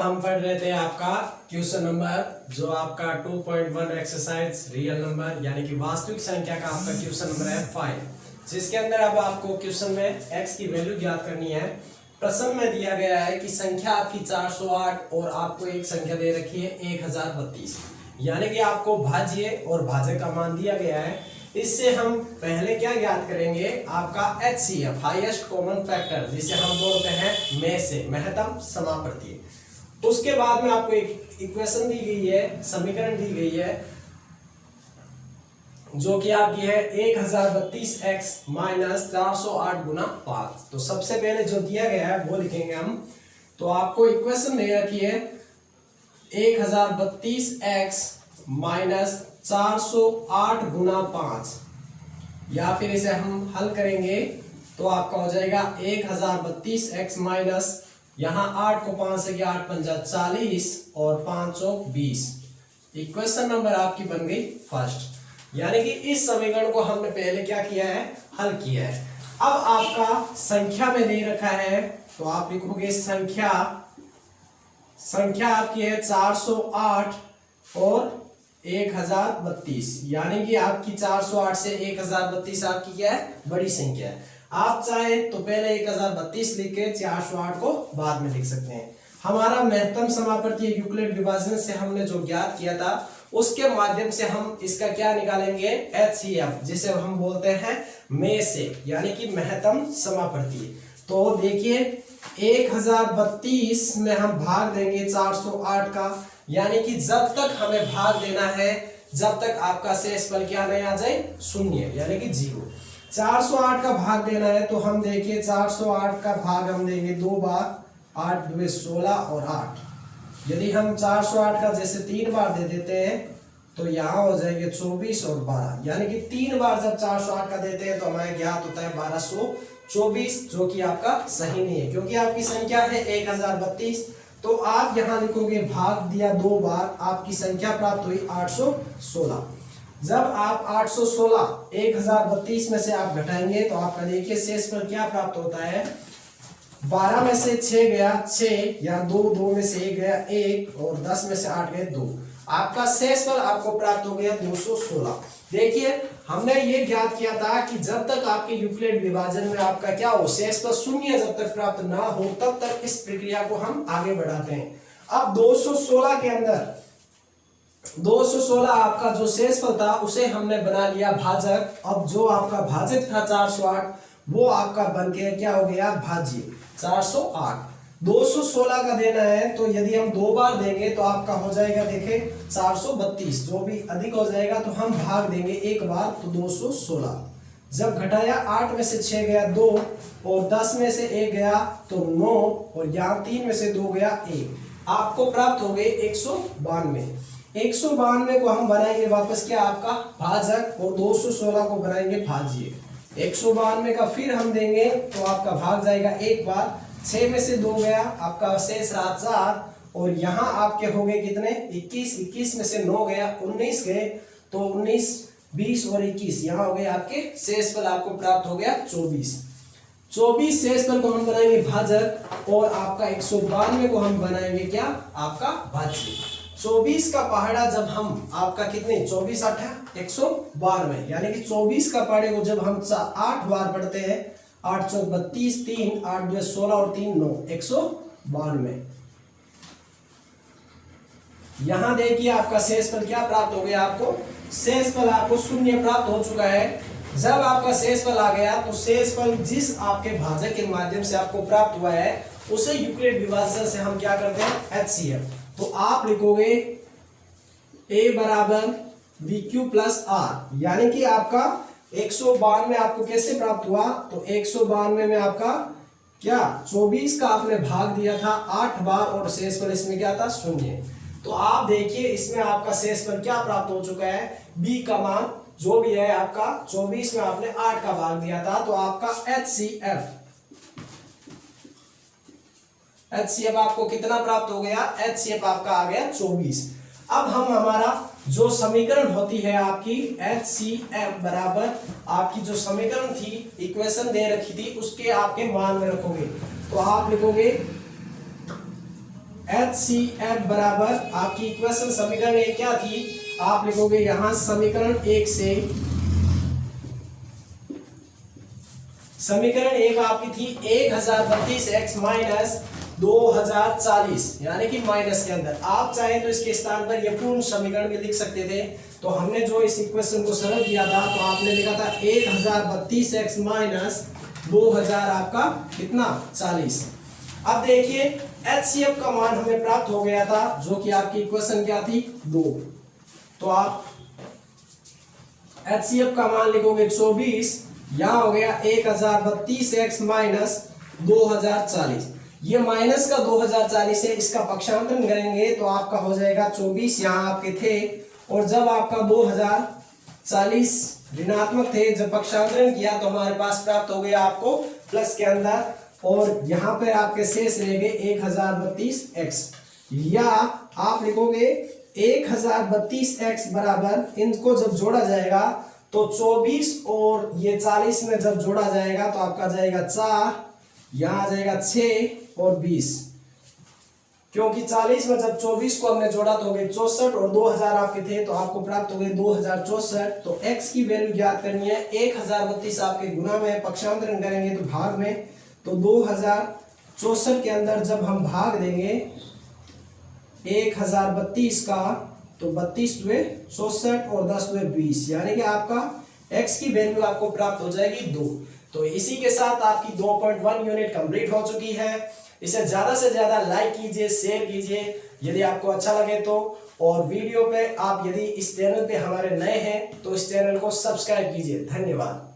हम पढ़ रहे थे आपका क्वेश्चन नंबर जो आपका 2.1 एक्सरसाइज रियल नंबर यानी कि वास्तविक संख्या का आपका क्वेश्चन नंबर है 5, जिसके अंदर अब आपको क्वेश्चन में x की वैल्यू ज्ञात करनी है। प्रश्न में दिया गया है कि संख्या आपकी 408 और आपको एक संख्या दे रखी है 1032, यानी कि आपको भाज्य और भाजक का मान दिया गया है। इससे हम पहले क्या ज्ञात करेंगे, आपका HCF हाईएस्ट कॉमन फैक्टर, जिसे हम बोलते हैं में से महत्तम समाप्रतीय। उसके बाद में आपको एक इक्वेशन दी गई है, समीकरण दी गई है जो कि आपकी है 1032x माइनस 408 गुना 5। तो सबसे पहले जो दिया गया है वो लिखेंगे हम। तो आपको इक्वेशन दे रखी है 1032x माइनस 408 गुना 5, या फिर इसे हम हल करेंगे तो आपका हो जाएगा 1032x माइनस, यहाँ 8 को 5 से 8 पंजा 40 और 5 चौक 20। इक्वेशन नंबर आपकी बन गई फर्स्ट, यानी कि इस समीकरण को हमने पहले क्या किया है, हल किया है। अब आपका संख्या में दे रखा है तो आप लिखोगे संख्या आपकी है 408 और 1032, यानी कि आपकी 408 से 1032 आपकी क्या है, बड़ी संख्या है। आप चाहे तो पहले 1032 लिख के 408 को बाद में लिख सकते हैं। हमारा महत्तम समाप्रतीय यूक्लिड विभाजन से हमने जो ज्ञात किया था उसके माध्यम से हम इसका क्या निकालेंगे, HCF, जिसे हम बोलते हैं में से, यानी कि महत्तम समाप्रतीय। तो देखिए 1032 में हम भाग देंगे 408 का, यानी कि जब तक हमें भाग देना है जब तक आपका शेषफल क्या नहीं आ जाए, शून्य, यानी कि 0। 408 का भाग देना है तो हम देखिए 408 का भाग हम देंगे 2 बार, 8 2 16 और 8। यदि हम 408 का जैसे 3 बार दे देते हैं तो यहाँ हो जाएंगे 24 और 12, यानी कि 3 बार जब 408 का देते हैं तो हमारे ज्ञात होता है 1224, जो कि आपका सही नहीं है क्योंकि आपकी संख्या है 1032। तो आप यहाँ लिखोगे भाग दिया 2 बार, आपकी संख्या प्राप्त हुई 816। जब आप 816 1032 में से आप घटाएंगे तो आपका देखिए शेषफल क्या प्राप्त होता है, 12 में से 6 गया 6, या 2 में से 1 गया 1 और 10 में से 8 गए 2। आपका शेषफल आपको प्राप्त हो गया 216। देखिए हमने ये ज्ञात किया था कि जब तक आपके यूक्लिड विभाजन में आपका क्या हो, शेषफल शून्य जब तक प्राप्त ना हो तब तक इस प्रक्रिया को हम आगे बढ़ाते हैं। अब 216 के अंदर 216 आपका जो शेषफल था उसे हमने बना लिया भाजक। अब जो आपका भाजक था 408 वो आपका बन के क्या हो गया, भाज्य 408। 216 का देना है तो यदि हम 2 बार देंगे तो आपका हो जाएगा देखें 432, जो भी अधिक हो जाएगा तो हम भाग देंगे 1 बार तो 216। जब घटाया 8 में से 6 गया 2 और 10 में से 1 गया तो 9 और यहाँ 3 में से 2 गया 1, आपको प्राप्त हो गए 192। 192 को हम बनाएंगे वापस क्या, आपका भाजक, और 216 को बनाएंगे भाज्य। 192 का फिर हम देंगे तो आपका भाग जाएगा 1 बार, 6 में से 2 गया, आपका शेष रहा 4 और यहाँ आपके हो गए कितने 21, 21 में से 9 गया 19 गए, तो 19 20 और 21 यहाँ हो गए आपके शेषफल, आपको प्राप्त हो गया 24। 24 शेषफल को हम बनाएंगे भाजक और आपका 192 को हम बनाएंगे क्या, आपका भाज्य। 24 का पहाड़ा जब हम आपका कितने 24 8 192, यानी कि 24 का पहाड़े को जब हम 8 बार पढ़ते हैं, 8 चौक 32, 3 8 2 16 और 3 9 192। यहां देखिए आपका शेषफल क्या प्राप्त हो गया, आपको शेषफल आपको शून्य प्राप्त हो चुका है। जब आपका शेषफल आ गया तो शेषफल जिस आपके भाजक के माध्यम से आपको प्राप्त हुआ है उसे यूक्लिड विभाजन से हम क्या करते हैं, HCF। तो आप लिखोगे A बराबर BQ प्लस R, यानी कि आपका 192 आपको कैसे प्राप्त हुआ, तो 192 में आपका क्या 24 का आपने भाग दिया था 8 बार और शेषफल इसमें क्या था, शून्य। तो आप देखिए इसमें आपका शेषफल क्या प्राप्त हो चुका है, B का मान जो भी है आपका 24 में आपने 8 का भाग दिया था, तो आपका HCF आपको कितना प्राप्त हो गया, HCF आपका आ गया 24। अब हम हमारा जो समीकरण होती है आपकी HCF बराबर आपकी जो समीकरण थी, इक्वेशन दे रखी थी, उसके आपके मान में रखोगे। तो आप लिखोगे HCF बराबर आपकी इक्वेशन समीकरण एक क्या थी, आप लिखोगे यहां समीकरण एक से, समीकरण एक आपकी थी 1032x माइनस 2040, यानी कि माइनस के अंदर आप चाहे तो इसके स्थान पर ये पूर्ण समीकरण भी लिख सकते थे। तो हमने जो इस इक्वेशन को सरल किया था तो आपने लिखा था 1032x माइनस 2000 आपका कितना 40। अब देखिए HCF का मान हमें प्राप्त हो गया था जो कि आपकी इक्वेशन क्या थी 2। तो आप HCF का मान लिखोगे 24, यहां हो गया 1032x माइनस 2040, ये माइनस का 2040 है, इसका पक्षांतरण करेंगे तो आपका हो जाएगा 24, यहां आपके थे, और जब आपका 2040 ऋणात्मक थे, जब पक्षांतरण किया तो हमारे पास प्राप्त हो गया आपको प्लस के अंदर, और यहां पे आपके शेष रह गए 1032x, या आप लिखोगे 1032x बराबर, इनको जब जोड़ा जाएगा तो 24 और ये 40 में जब जोड़ा जाएगा तो आपका जाएगा 4, यहां आ जाएगा 6 और 20, क्योंकि 40 में जब 24 को हमने जोड़ा तो हो गए 64, और 2000 आपके थे तो आपको प्राप्त हो गए 2064। तो x की वैल्यू ज्ञात करनी है, 1032 आपके गुना में, पक्षांतरण करेंगे तो भाग में, तो 2064 के अंदर जब हम भाग देंगे 1032 का तो 32 हुए 64 और 10 हुए 20, यानी कि आपका x की वैल्यू आपको प्राप्त हो जाएगी 2। तो इसी के साथ आपकी 2.1 यूनिट कंप्लीट हो चुकी है। इसे ज्यादा से ज्यादा लाइक कीजिए, शेयर कीजिए यदि आपको अच्छा लगे तो, और वीडियो पे आप यदि इस चैनल पे हमारे नए हैं तो इस चैनल को सब्सक्राइब कीजिए। धन्यवाद।